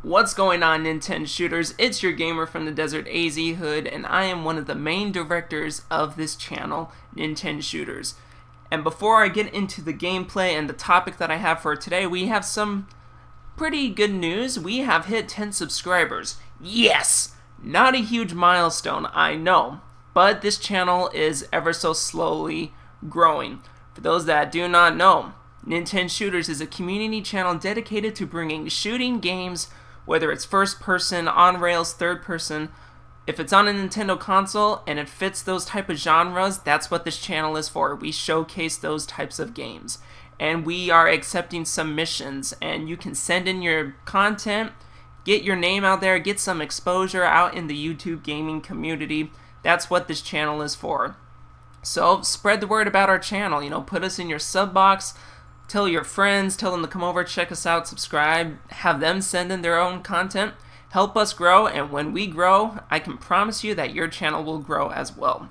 What's going on, NintenShooters? It's your gamer from the desert, AZHood, and I am one of the main directors of this channel, NintenShooters. And before I get into the gameplay and the topic that I have for today, we have some pretty good news. We have hit 10 subscribers. Yes! Not a huge milestone, I know, but this channel is ever so slowly growing. For those that do not know, NintenShooters is a community channel dedicated to bringing shooting games, whether it's first person, on rails, third person. If it's on a Nintendo console and it fits those type of genres, that's what this channel is for. We showcase those types of games. And we are accepting submissions, and you can send in your content, get your name out there, get some exposure out in the YouTube gaming community. That's what this channel is for. So spread the word about our channel, put us in your sub box. Tell your friends, tell them to come over, check us out, subscribe, have them send in their own content, help us grow, and when we grow, I can promise you that your channel will grow as well.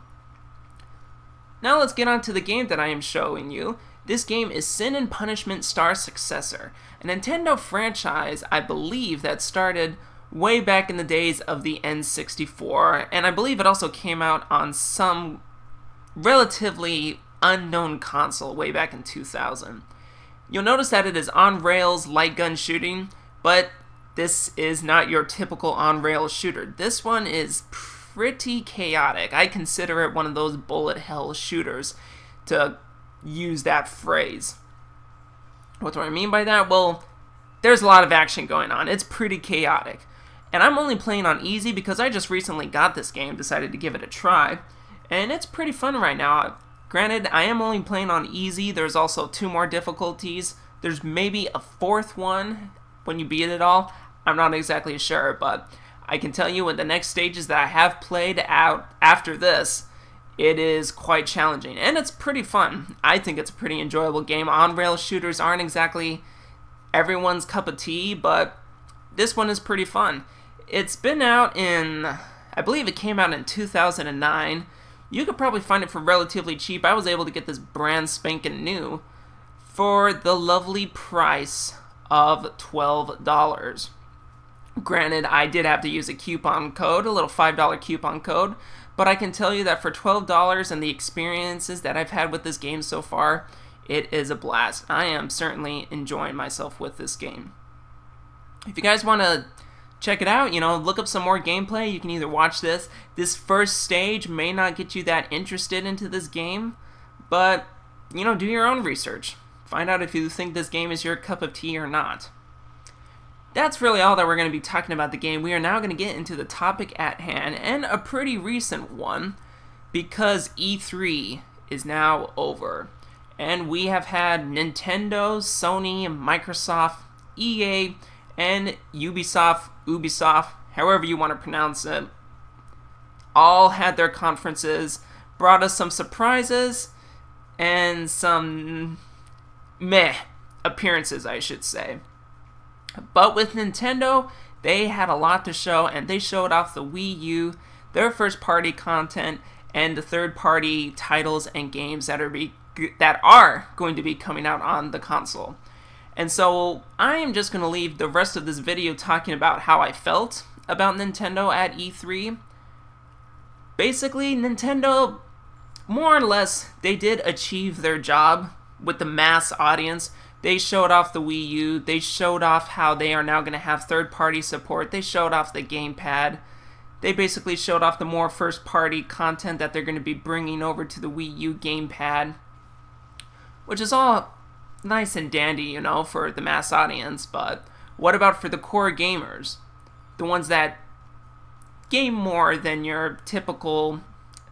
Now let's get on to the game that I am showing you. This game is Sin and Punishment Star Successor, a Nintendo franchise, I believe, that started way back in the days of the N64, and I believe it also came out on some relatively unknown console way back in 2000. You'll notice that it is on-rails light gun shooting, but this is not your typical on-rails shooter. This one is pretty chaotic. I consider it one of those bullet hell shooters, to use that phrase. What do I mean by that? Well, there's a lot of action going on. It's pretty chaotic. And I'm only playing on easy because I just recently got this game, decided to give it a try, and it's pretty fun right now. Granted, I am only playing on easy. There's also 2 more difficulties. There's maybe a 4th one when you beat it all. I'm not exactly sure, but I can tell you in the next stages that I have played out after this, it is quite challenging, and it's pretty fun. I think it's a pretty enjoyable game. On-rail shooters aren't exactly everyone's cup of tea, but this one is pretty fun. It's been out in, I believe it came out in 2009. You could probably find it for relatively cheap. I was able to get this brand spanking new for the lovely price of $12. Granted, I did have to use a coupon code, a little $5 coupon code, but I can tell you that for $12 and the experiences that I've had with this game so far, it is a blast. I am certainly enjoying myself with this game. If you guys want to check it out, look up some more gameplay. You can either watch this. This first stage may not get you that interested into this game, but, do your own research. Find out if you think this game is your cup of tea or not. That's really all that we're going to be talking about the game. We are now going to get into the topic at hand, and a pretty recent one, because E3 is now over. And we have had Nintendo, Sony, Microsoft, EA, and Ubisoft, however you want to pronounce it, all had their conferences, brought us some surprises, and some meh appearances, I should say. But with Nintendo, they had a lot to show, and they showed off the Wii U, their first-party content, and the third-party titles and games that are going to be coming out on the console. And so I am just going to leave the rest of this video talking about how I felt about Nintendo at E3. Basically, Nintendo, more or less, they did achieve their job with the mass audience. They showed off the Wii U. They showed off how they are now going to have third-party support. They showed off the gamepad. They basically showed off the more first-party content that they're going to be bringing over to the Wii U gamepad, which is all nice and dandy, for the mass audience, but what about for the core gamers? The ones that game more than your typical,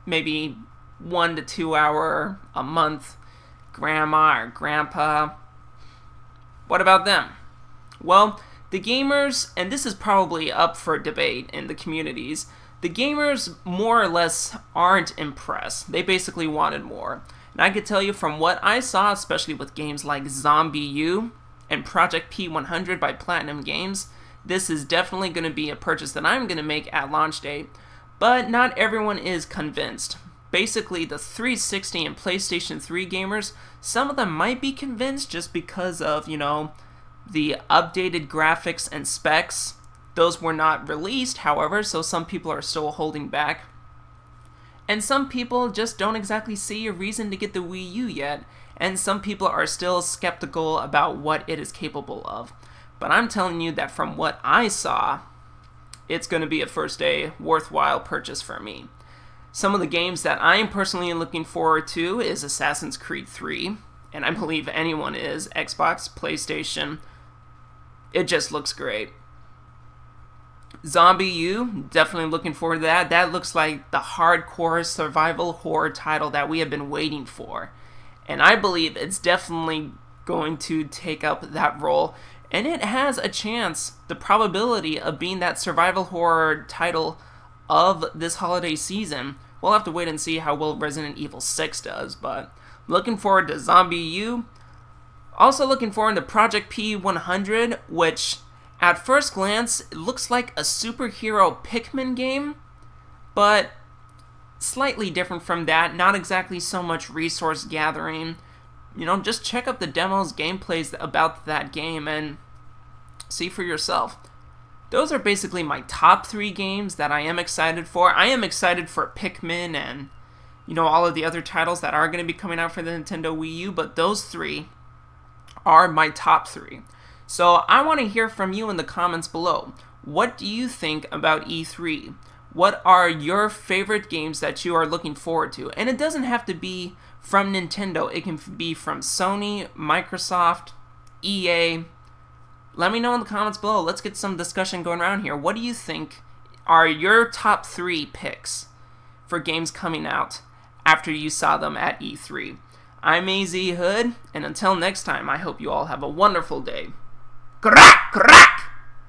maybe 1 to 2 hour a month grandma or grandpa. What about them? Well, the gamers, and this is probably up for debate in the communities, the gamers more or less aren't impressed. They basically wanted more. And I can tell you from what I saw, especially with games like Zombie U and Project P100 by Platinum Games, this is definitely going to be a purchase that I'm going to make at launch date. But not everyone is convinced. Basically, the 360 and PlayStation 3 gamers, some of them might be convinced just because of, the updated graphics and specs Those were not released, however, so some people are still holding back. And some people just don't exactly see a reason to get the Wii U yet, and some people are still skeptical about what it is capable of. But I'm telling you that from what I saw, it's going to be a first day worthwhile purchase for me. Some of the games that I'm personally looking forward to is Assassin's Creed 3, and I believe anyone is. Xbox, PlayStation, it just looks great. Zombie U, definitely looking forward to that. That looks like the hardcore survival horror title that we have been waiting for. And I believe it's definitely going to take up that role. And it has a chance, the probability of being that survival horror title of this holiday season. We'll have to wait and see how well Resident Evil 6 does, but looking forward to Zombie U. Also looking forward to Project P100, which at first glance it looks like a superhero Pikmin game, but slightly different from that. Not exactly so much resource gathering. You know, just check out the demos, gameplays about that game and see for yourself. Those are basically my top 3 games that I am excited for. I am excited for Pikmin and, you know, all of the other titles that are going to be coming out for the Nintendo Wii U, but those 3 are my top 3. So I want to hear from you in the comments below. What do you think about E3? What are your favorite games that you are looking forward to? And it doesn't have to be from Nintendo. It can be from Sony, Microsoft, EA. Let me know in the comments below. Let's get some discussion going around here. What do you think are your top 3 picks for games coming out after you saw them at E3? I'm AZHood, and until next time, I hope you all have a wonderful day. Crack!